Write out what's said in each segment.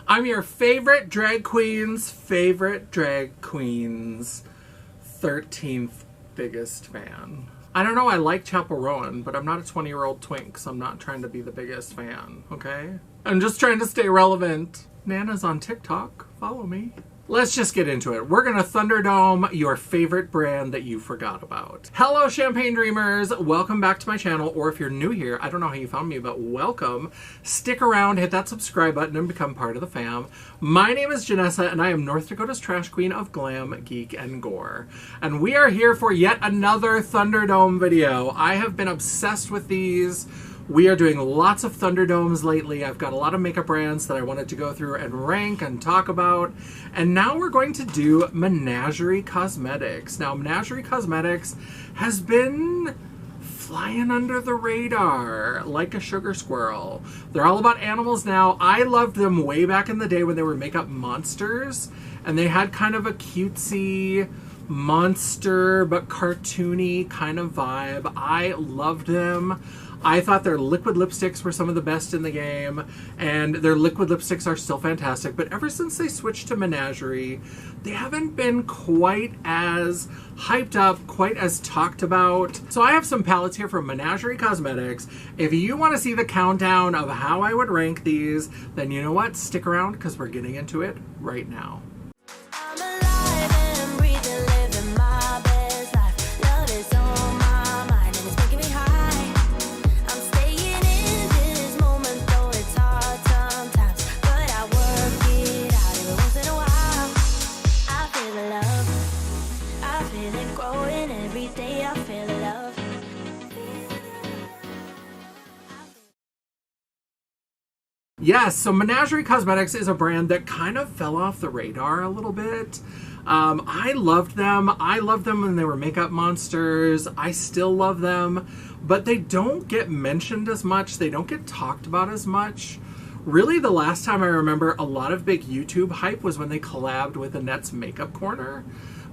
I'm your favorite drag queen's 13th biggest fan. I don't know, I like Chapel Rowan, but I'm not a 20-year-old twink, so I'm not trying to be the biggest fan, okay? I'm just trying to stay relevant. Nana's on TikTok. Follow me. Let's just get into it. We're gonna Thunderdome your favorite brand that you forgot about. Hello, Champagne Dreamers. Welcome back to my channel, or if you're new here, I don't know how you found me, but welcome. Stick around, hit that subscribe button, and become part of the fam. My name is Janessa, and I am North Dakota's trash queen of glam, geek, and gore. And we are here for yet another Thunderdome video. I have been obsessed with these. We are doing lots of Thunderdomes lately. I've got a lot of makeup brands that I wanted to go through and rank and talk about. And now we're going to do Menagerie Cosmetics. Now, Menagerie Cosmetics has been flying under the radar like a sugar squirrel. They're all about animals now. I loved them way back in the day when they were makeup monsters. And they had kind of a cutesy monster but cartoony kind of vibe. I loved them. I thought their liquid lipsticks were some of the best in the game, and their liquid lipsticks are still fantastic, but ever since they switched to Menagerie, they haven't been quite as hyped up, quite as talked about. So I have some palettes here from Menagerie Cosmetics. If you want to see the countdown of how I would rank these, then you know what? Stick around, because we're getting into it right now. Yes, so Menagerie Cosmetics is a brand that kind of fell off the radar a little bit. I loved them. I loved them when they were makeup monsters. I still love them, but they don't get mentioned as much. They don't get talked about as much. Really, the last time I remember a lot of big YouTube hype was when they collabed with Annette's Makeup Corner.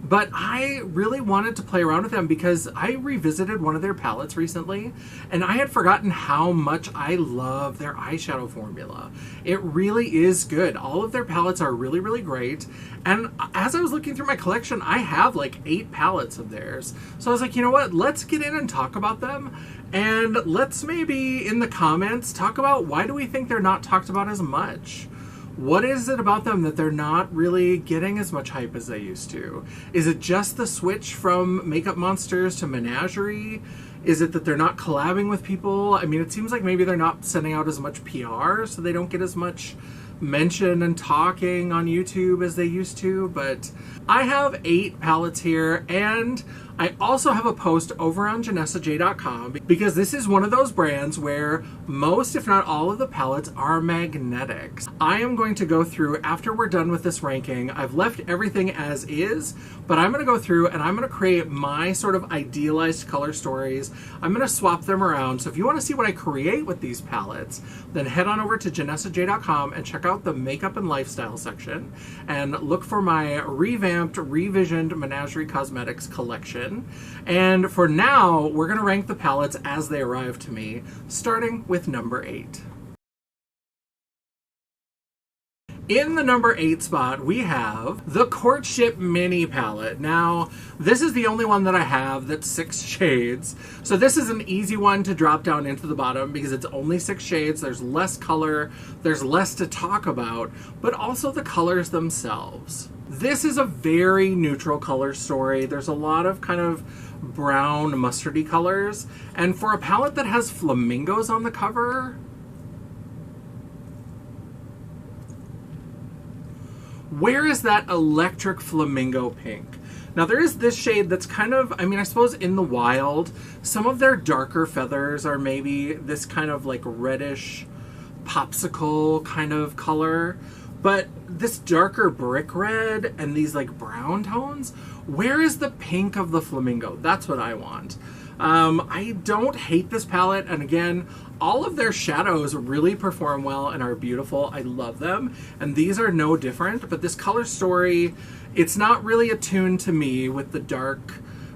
But I really wanted to play around with them because I revisited one of their palettes recently, and I had forgotten how much I love their eyeshadow formula. It really is good. All of their palettes are really, really great. And as I was looking through my collection, I have like 8 palettes of theirs. So I was like, you know what? Let's get in and talk about them. And let's maybe in the comments talk about why do we think they're not talked about as much? What is it about them that they're not really getting as much hype as they used to? Is it just the switch from Makeup Monsters to Menagerie? Is it that they're not collabing with people? I mean, it seems like maybe they're not sending out as much PR, so they don't get as much mention and talking on YouTube as they used to. But I have 8 palettes here, and I also have a post over on JanessaJaye.com because this is one of those brands where most, if not all, of the palettes are magnetics. I am going to go through, after we're done with this ranking, I've left everything as is, but I'm going to go through and I'm going to create my sort of idealized color stories. I'm going to swap them around. So if you want to see what I create with these palettes, then head on over to JanessaJaye.com and check out the makeup and lifestyle section and look for my revamped, revisioned Menagerie Cosmetics collection. And for now, we're going to rank the palettes as they arrive to me, starting with number 8. In the number 8 spot, we have the Courtship Mini Palette. Now, this is the only one that I have that's 6 shades. So this is an easy one to drop down into the bottom because it's only 6 shades. There's less color, there's less to talk about, but also the colors themselves. This is a very neutral color story. There's a lot of kind of brown mustardy colors. And for a palette that has flamingos on the cover, where is that electric flamingo pink? Now there is this shade that's kind of, I mean, I suppose in the wild, some of their darker feathers are maybe this kind of like reddish popsicle kind of color. But this darker brick red and these like brown tones, where is the pink of the flamingo? That's what I want. I don't hate this palette, and again, all of their shadows really perform well and are beautiful. I love them, and these are no different, but this color story, it's not really attuned to me with the dark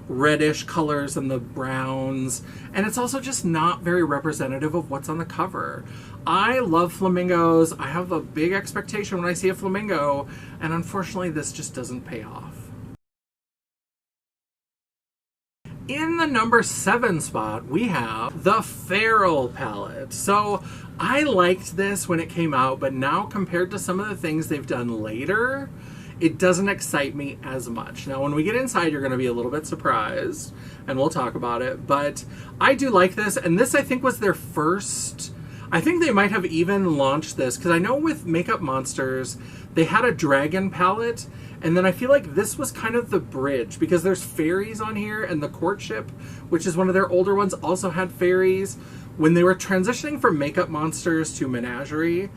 reddish colors and the browns, and it's also just not very representative of what's on the cover. I love flamingos. I have a big expectation when I see a flamingo, and unfortunately this just doesn't pay off. In the number 7 spot, we have the Feral palette. So I liked this when it came out, but now compared to some of the things they've done later, it doesn't excite me as much. Now, when we get inside, you're going to be a little bit surprised, and we'll talk about it. But I do like this, and this, I think, was their first... I think they might have even launched this, because I know with Makeup Monsters, they had a dragon palette, and then I feel like this was kind of the bridge, because there's fairies on here, and the Courtship, which is one of their older ones, also had fairies. When they were transitioning from Makeup Monsters to Menagerie,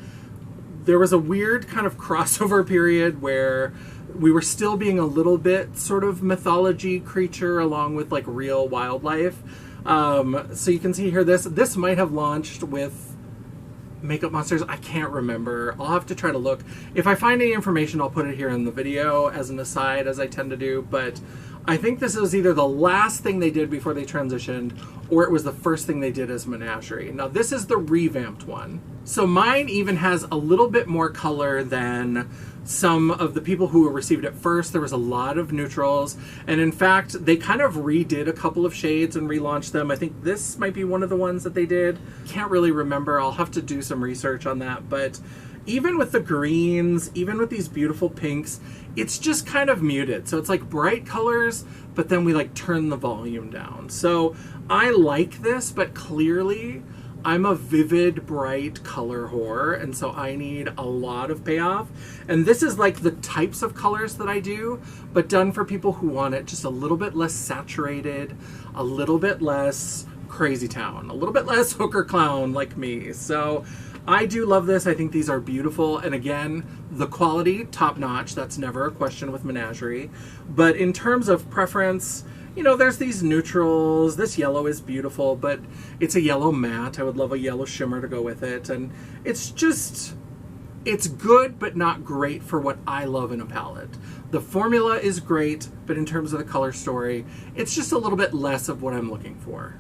there was a weird kind of crossover period where we were still being a little bit sort of mythology creature along with like real wildlife. So you can see here, this might have launched with Makeup Monsters. I can't remember. I'll have to try to look. If I find any information, I'll put it here in the video as an aside, as I tend to do. But I think this was either the last thing they did before they transitioned, or it was the first thing they did as Menagerie. Now this is the revamped one. So mine even has a little bit more color than some of the people who received it first. There was a lot of neutrals, and in fact they kind of redid a couple of shades and relaunched them. I think this might be one of the ones that they did. Can't really remember. I'll have to do some research on that. But even with the greens, even with these beautiful pinks, it's just kind of muted. So it's like bright colors, but then we like turn the volume down. So I like this, but clearly I'm a vivid, bright color whore, and so I need a lot of payoff. And this is like the types of colors that I do, but done for people who want it just a little bit less saturated, a little bit less crazy town, a little bit less hooker clown like me. So I do love this. I think these are beautiful. And again, the quality, top notch. That's never a question with Menagerie. But in terms of preference, you know, there's these neutrals. This yellow is beautiful, but it's a yellow matte. I would love a yellow shimmer to go with it. And it's just, it's good, but not great for what I love in a palette. The formula is great, but in terms of the color story, it's just a little bit less of what I'm looking for.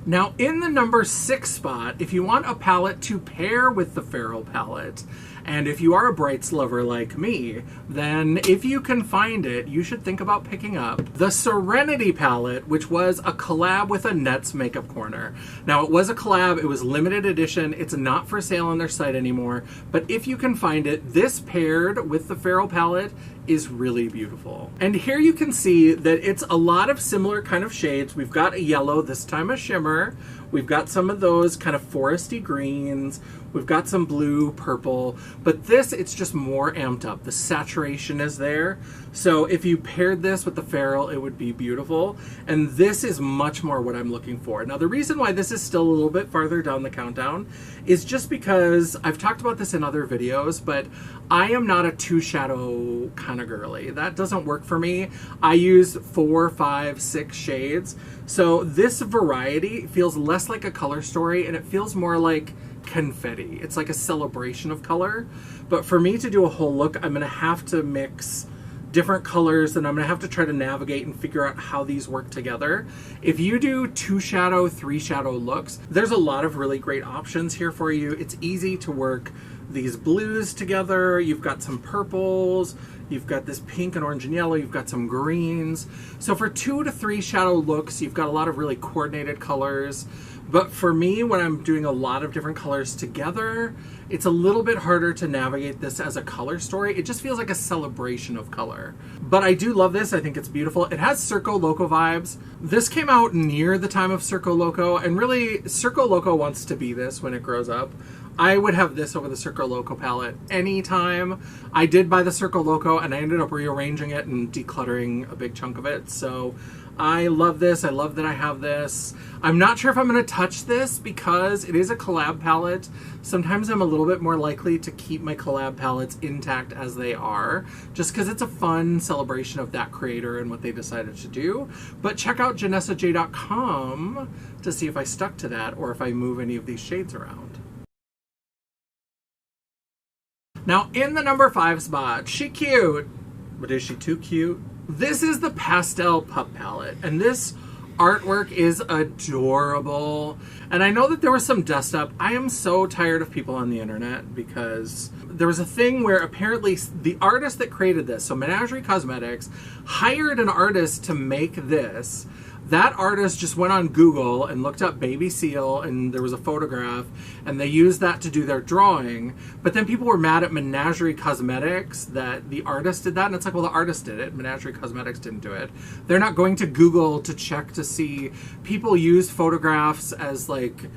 Now, in the number 6 spot, if you want a palette to pair with the Feral palette, and if you are a brights lover like me, then if you can find it, you should think about picking up the Serenity palette, which was a collab with Annette's Makeup Corner. Now, it was a collab, it was limited edition, it's not for sale on their site anymore, but if you can find it, this paired with the Feral palette is really beautiful. And here you can see that it's a lot of similar kind of shades. We've got a yellow, this time a shimmer. We've got some of those kind of foresty greens. We've got some blue, purple, but this, it's just more amped up. The saturation is there. So if you paired this with the Feral, it would be beautiful. And this is much more what I'm looking for. Now, the reason why this is still a little bit farther down the countdown is just because I've talked about this in other videos, but I am not a 2 shadow kind of girly. That doesn't work for me. I use 4, 5, 6 shades. So this variety feels less like a color story, and it feels more like confetti. It's like a celebration of color. But for me to do a whole look, I'm gonna have to mix different colors, and I'm gonna have to try to navigate and figure out how these work together. If you do 2 shadow, 3 shadow looks, there's a lot of really great options here for you. It's easy to work these blues together. You've got some purples, you've got this pink and orange and yellow, you've got some greens. So for 2 to 3 shadow looks, you've got a lot of really coordinated colors. But for me, when I'm doing a lot of different colors together, it's a little bit harder to navigate this as a color story. It just feels like a celebration of color. But I do love this. I think it's beautiful. It has Circo Loco vibes. This came out near the time of Circo Loco, and really, Circo Loco wants to be this when it grows up. I would have this over the Circo Loco palette anytime. I did buy the Circo Loco, and I ended up rearranging it and decluttering a big chunk of it. So I love this. I love that I have this. I'm not sure if I'm going to touch this because it is a collab palette. Sometimes I'm a little bit more likely to keep my collab palettes intact as they are, just because it's a fun celebration of that creator and what they decided to do. But check out JanessaJ.com to see if I stuck to that or if I move any of these shades around. Now, in the number 5 spot, she cute, but is she too cute? This is the Pastel Pup Palette, and this artwork is adorable. And I know that there was some dust up. I am so tired of people on the internet because there was a thing where apparently the artist that created this, so Menagerie Cosmetics, hired an artist to make this. That artist just went on Google and looked up baby seal, and there was a photograph, and they used that to do their drawing. But then people were mad at Menagerie Cosmetics that the artist did that, and it's like, well, the artist did it. Menagerie Cosmetics didn't do it. They're not going to Google to check to see. People use photographs as like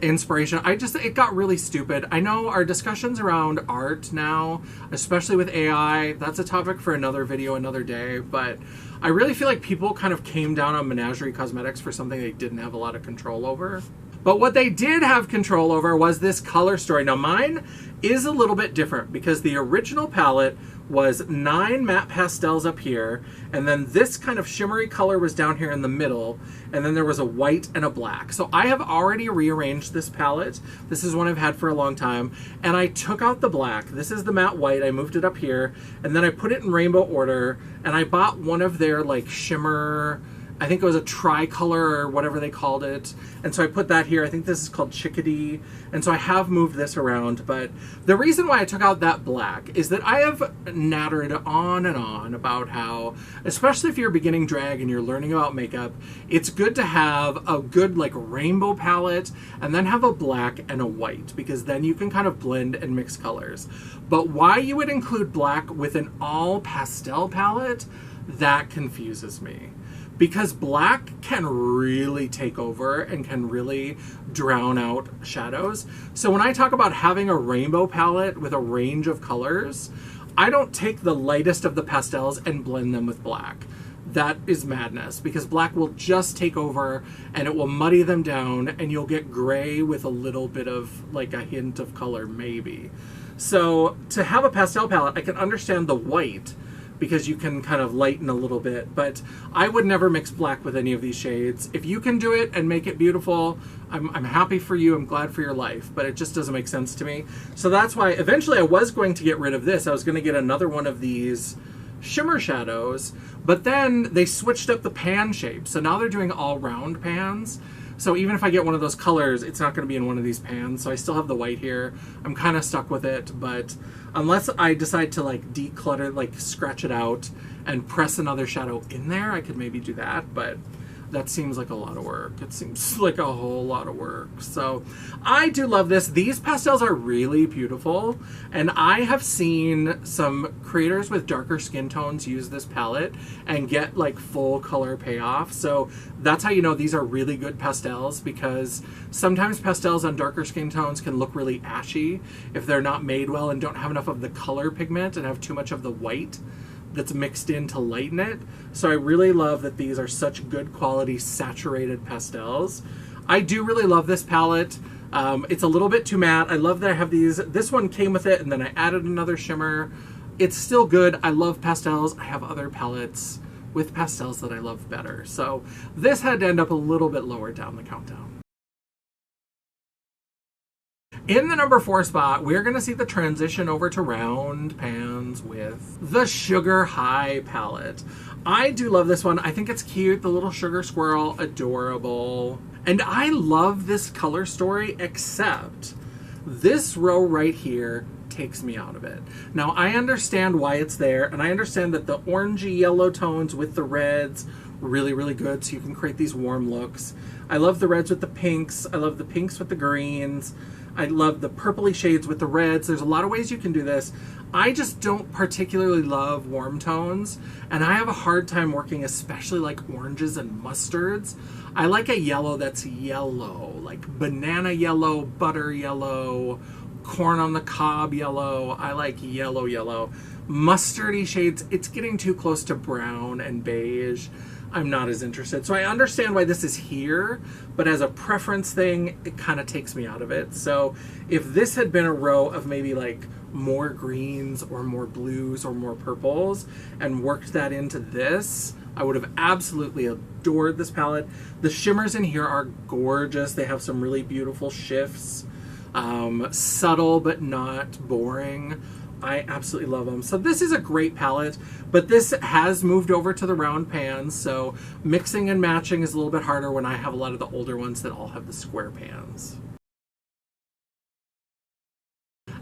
inspiration. It got really stupid. I know our discussions around art now, especially with AI, that's a topic for another video, another day, but I really feel like people kind of came down on Menagerie Cosmetics for something they didn't have a lot of control over. But what they did have control over was this color story. Now mine is a little bit different because the original palette was 9 matte pastels up here, and then this kind of shimmery color was down here in the middle, and then there was a white and a black. So I have already rearranged this palette. This is one I've had for a long time, and I took out the black. This is the matte white. I moved it up here, and then I put it in rainbow order, and I bought one of their like shimmer, I think it was a tricolor or whatever they called it. And so I put that here. I think this is called Chickadee. And so I have moved this around. But the reason why I took out that black is that I have nattered on and on about how, especially if you're beginning drag and you're learning about makeup, it's good to have a good like rainbow palette and then have a black and a white, because then you can kind of blend and mix colors. But why you would include black with an all pastel palette, that confuses me. Because black can really take over and can really drown out shadows. So when I talk about having a rainbow palette with a range of colors, I don't take the lightest of the pastels and blend them with black. That is madness, because black will just take over and it will muddy them down, and you'll get gray with a little bit of like a hint of color maybe. So to have a pastel palette, I can understand the white, because you can kind of lighten a little bit, but I would never mix black with any of these shades. If you can do it and make it beautiful, I'm happy for you, I'm glad for your life, but it just doesn't make sense to me. So that's why eventually I was going to get rid of this. I was going to get another one of these shimmer shadows, but then they switched up the pan shape. So now they're doing all round pans. So even if I get one of those colors, it's not going to be in one of these pans. So I still have the white here. I'm kind of stuck with it, but unless I decide to like declutter, like scratch it out and press another shadow in there, I could maybe do that, but that seems like a lot of work. It seems like a whole lot of work. So I do love this. These pastels are really beautiful, and I have seen some creators with darker skin tones use this palette and get like full color payoff. So that's how you know these are really good pastels, because sometimes pastels on darker skin tones can look really ashy if they're not made well and don't have enough of the color pigment and have too much of the white that's mixed in to lighten it. So I really love that these are such good quality saturated pastels. I do really love this palette. It's a little bit too matte. I love that I have these. This one came with it, and then I added another shimmer. It's still good. I love pastels. I have other palettes with pastels that I love better. So this had to end up a little bit lower down the countdown. In the number 4 spot, we're going to see the transition over to round pans with the Sugar High palette. I do love this one. I think it's cute. The little sugar squirrel, adorable. And I love this color story, except this row right here takes me out of it. Now, I understand why it's there, and I understand that the orangey yellow tones with the reds, really, really good, so you can create these warm looks. I love the reds with the pinks. I love the pinks with the greens. I love the purpley shades with the reds. There's a lot of ways you can do this. I just don't particularly love warm tones, and I have a hard time working especially like oranges and mustards. I like a yellow that's yellow, like banana yellow, butter yellow, corn on the cob yellow. I like yellow yellow. Mustardy shades, it's getting too close to brown and beige. I'm not as interested. So I understand why this is here, but as a preference thing, it kind of takes me out of it. So if this had been a row of maybe like more greens or more blues or more purples and worked that into this, I would have absolutely adored this palette. The shimmers in here are gorgeous. They have some really beautiful shifts. Subtle but not boring. I absolutely love them. So this is a great palette, but this has moved over to the round pans, so mixing and matching is a little bit harder when I have a lot of the older ones that all have the square pans.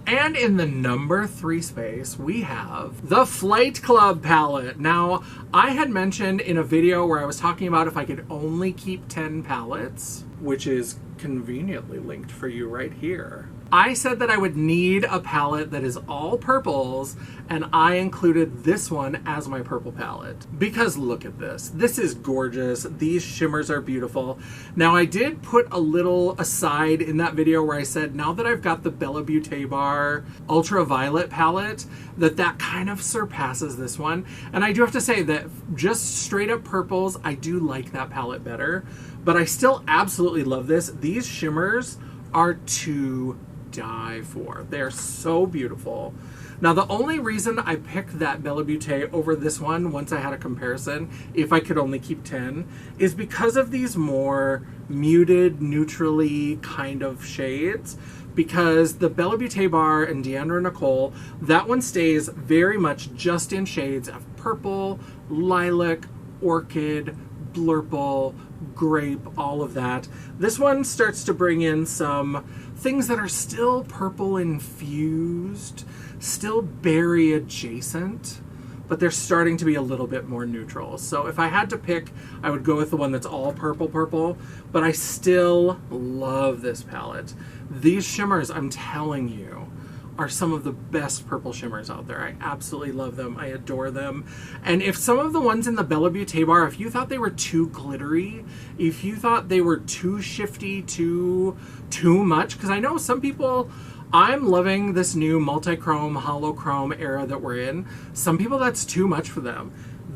And in the number 3 space, we have the Flight Club palette. Now, I had mentioned in a video where I was talking about if I could only keep 10 palettes, which is conveniently linked for you right here. I said that I would need a palette that is all purples, and I included this one as my purple palette. Because look at this. This is gorgeous. These shimmers are beautiful. Now, I did put a little aside in that video where I said, now that I've got the Bella Beauté Bar Ultraviolet palette, that kind of surpasses this one. And I do have to say that just straight up purples, I do like that palette better. But I still absolutely love this. These shimmers are to die for. They're so beautiful. Now, the only reason I picked that Bella Beauté over this one, once I had a comparison, if I could only keep 10, is because of these more muted, neutrally kind of shades. Because the Bella Beauté Bar and Deandra Nicole, that one stays very much just in shades of purple, lilac, orchid, blurple, grape, all of that. This one starts to bring in some things that are still purple infused, still berry adjacent, but they're starting to be a little bit more neutral. So if I had to pick, I would go with the one that's all purple, but I still love this palette. These shimmers, I'm telling you, are some of the best purple shimmers out there. I absolutely love them. I adore them. And if some of the ones in the Bella Beauté Bar, if you thought they were too glittery, if you thought they were too shifty, too much, because I know some people, I'm loving this new multi-chrome, holochrome era that we're in. Some people, that's too much for them.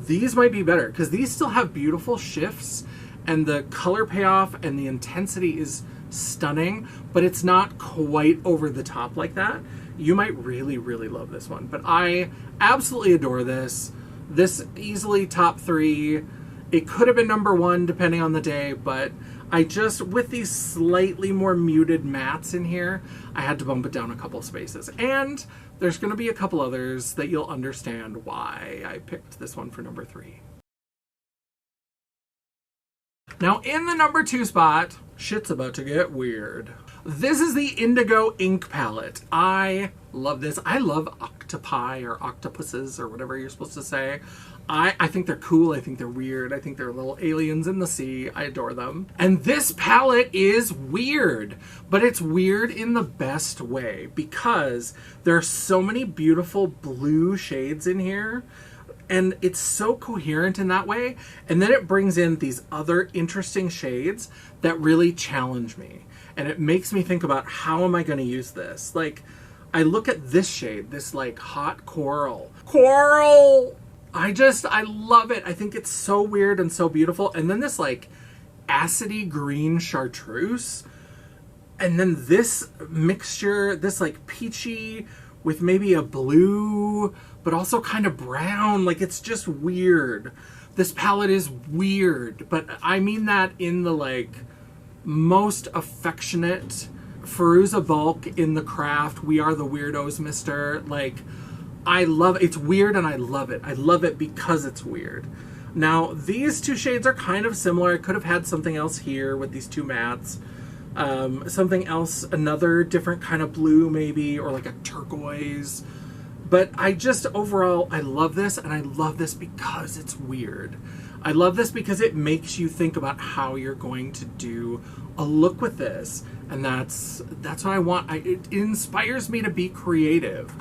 These might be better because these still have beautiful shifts and the color payoff and the intensity is stunning, but it's not quite over the top like that. You might really, really love this one. But I absolutely adore this. This easily top 3. It could have been number 1 depending on the day, but I just, with these slightly more muted mattes in here, I had to bump it down a couple spaces. And there's going to be a couple others that you'll understand why I picked this one for number 3. Now, in the number 2 spot, shit's about to get weird. This is the Indigo Ink palette. I love this. I love octopi or octopuses or whatever you're supposed to say. I think they're cool. I think they're weird. I think they're little aliens in the sea. I adore them. And this palette is weird, but it's weird in the best way because there are so many beautiful blue shades in here. And it's so coherent in that way. And then it brings in these other interesting shades that really challenge me. And it makes me think about, how am I going to use this? Like, I look at this shade, this like hot coral. Coral! I love it. I think it's so weird and so beautiful. And then this like acidy green chartreuse. And then this mixture, this like peachy with maybe a blue, but also kind of brown. Like, it's just weird. This palette is weird, but I mean that in the like most affectionate Firuza Balk in the craft. We are the weirdos, mister. Like, I love it. It's weird and I love it. I love it because it's weird. Now, these two shades are kind of similar. I could have had something else here with these two mattes. Something else, another different kind of blue maybe, or like a turquoise. But I just, overall, I love this, and I love this because it's weird. I love this because it makes you think about how you're going to do a look with this. And that's what I want. It inspires me to be creative.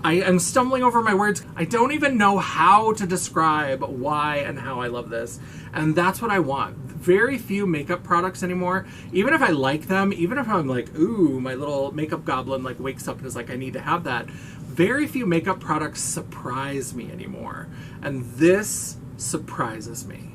I am stumbling over my words. I don't even know how to describe why and how I love this. And that's what I want. Very few makeup products anymore. Even if I like them, even if I'm like, ooh, my little makeup goblin like wakes up and is like, I need to have that. Very few makeup products surprise me anymore. And this surprises me.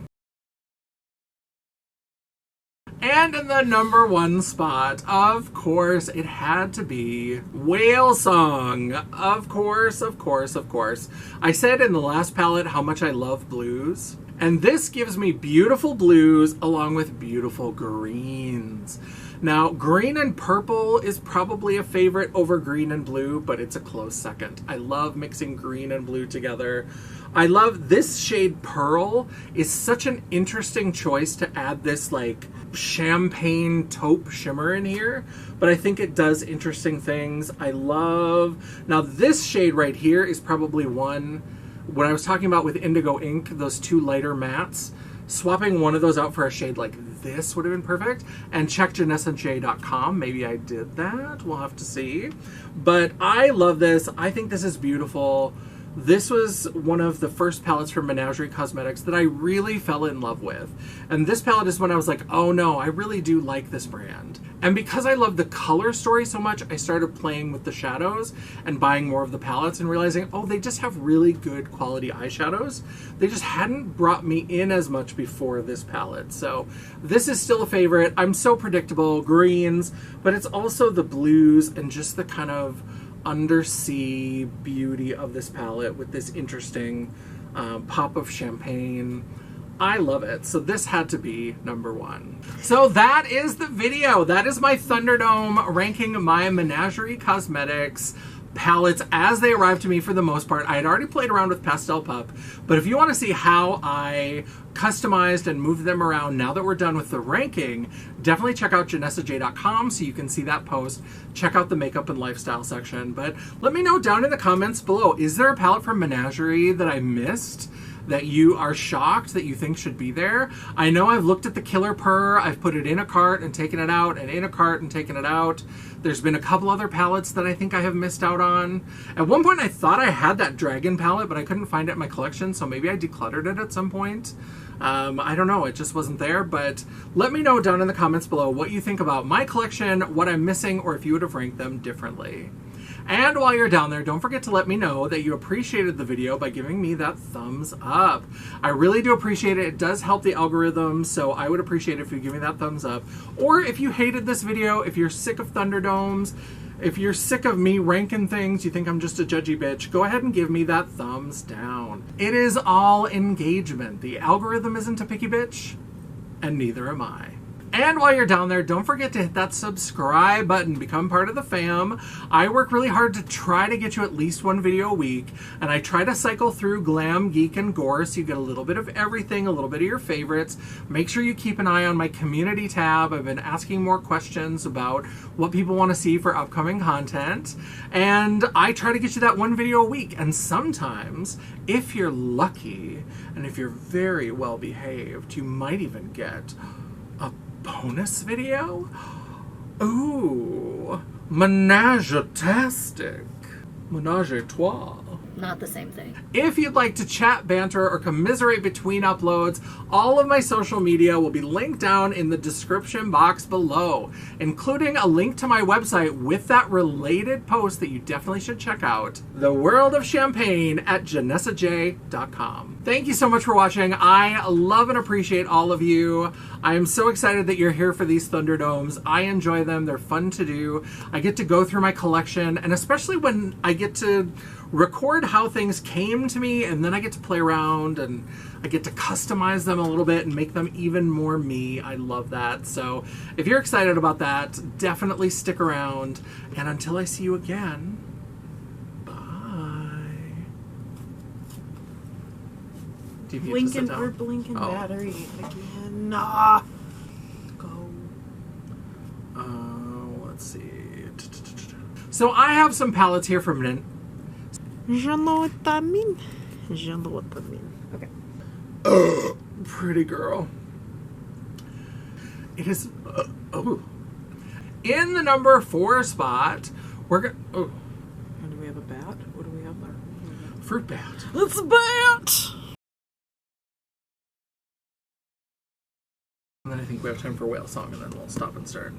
And in the number 1 spot, of course, it had to be Whale Song. Of course, of course, of course. I said in the last palette how much I love blues. And this gives me beautiful blues along with beautiful greens. Now, green and purple is probably a favorite over green and blue, but it's a close second. I love mixing green and blue together. I love this shade Pearl is such an interesting choice to add this like champagne taupe shimmer in here, but I think it does interesting things. I love, now this shade right here is probably one, when I was talking about with Indigo Ink, those two lighter mattes, swapping one of those out for a shade like this would have been perfect. And check JayeSaJaye.com. Maybe I did that. We'll have to see. But I love this. I think this is beautiful. This was one of the first palettes from Menagerie Cosmetics that I really fell in love with. And this palette is when I was like, oh no, I really do like this brand. And because I love the color story so much, I started playing with the shadows and buying more of the palettes and realizing, oh, they just have really good quality eyeshadows. They just hadn't brought me in as much before this palette. So this is still a favorite. I'm so predictable, greens, but it's also the blues and just the kind of undersea beauty of this palette with this interesting pop of champagne. I love it. So this had to be number one. So that is the video. That is my Thunderdome ranking my Menagerie Cosmetics palettes as they arrived to me for the most part. I had already played around with Pastel Pup, but if you want to see how I customized and moved them around now that we're done with the ranking, definitely check out JayeSaJaye.com so you can see that post. Check out the makeup and lifestyle section. But let me know down in the comments below, is there a palette from Menagerie that I missed that you are shocked that you think should be there? I know I've looked at the Killer Purr, I've put it in a cart and taken it out, and in a cart and taken it out. There's been a couple other palettes that I think I have missed out on. At one point I thought I had that Dragon palette, but I couldn't find it in my collection, so maybe I decluttered it at some point. I don't know, it just wasn't there, but let me know down in the comments below what you think about my collection, what I'm missing, or if you would have ranked them differently. And while you're down there, don't forget to let me know that you appreciated the video by giving me that thumbs up. I really do appreciate it. It does help the algorithm, so I would appreciate it if you give me that thumbs up. Or if you hated this video, if you're sick of Thunderdomes, if you're sick of me ranking things, you think I'm just a judgy bitch, go ahead and give me that thumbs down. It is all engagement. The algorithm isn't a picky bitch, and neither am I. And while you're down there, don't forget to hit that subscribe button, become part of the fam. I work really hard to try to get you at least one video a week, and I try to cycle through glam, geek, and gore so you get a little bit of everything, a little bit of your favorites. Make sure you keep an eye on my community tab. I've been asking more questions about what people want to see for upcoming content, and I try to get you that one video a week. And sometimes, if you're lucky, and if you're very well behaved, you might even get a bonus video? Ooh, menage-tastic. Menage-a-trois. Not the same thing. If you'd like to chat, banter, or commiserate between uploads, all of my social media will be linked down in the description box below, including a link to my website with that related post that you definitely should check out, The World of Champagne at JayeSaJaye.com. Thank you so much for watching. I love and appreciate all of you. I am so excited that you're here for these Thunderdomes. I enjoy them. They're fun to do. I get to go through my collection, and especially when I get to record how things came to me, and then I get to play around and I get to customize them a little bit and make them even more me. I love that. So if you're excited about that, definitely stick around. And until I see you again, bye. Do you need to sit down? We're blinking battery again. Go. Let's see. So I have some palettes here from Je know what that mean. Je know what that mean. Okay. Pretty girl. It is. In the number 4 spot, we're gonna. Oh. And do we have a bat? What do we have there? Fruit bat. It's a bat! And then I think we have time for whale song, and then we'll stop and start.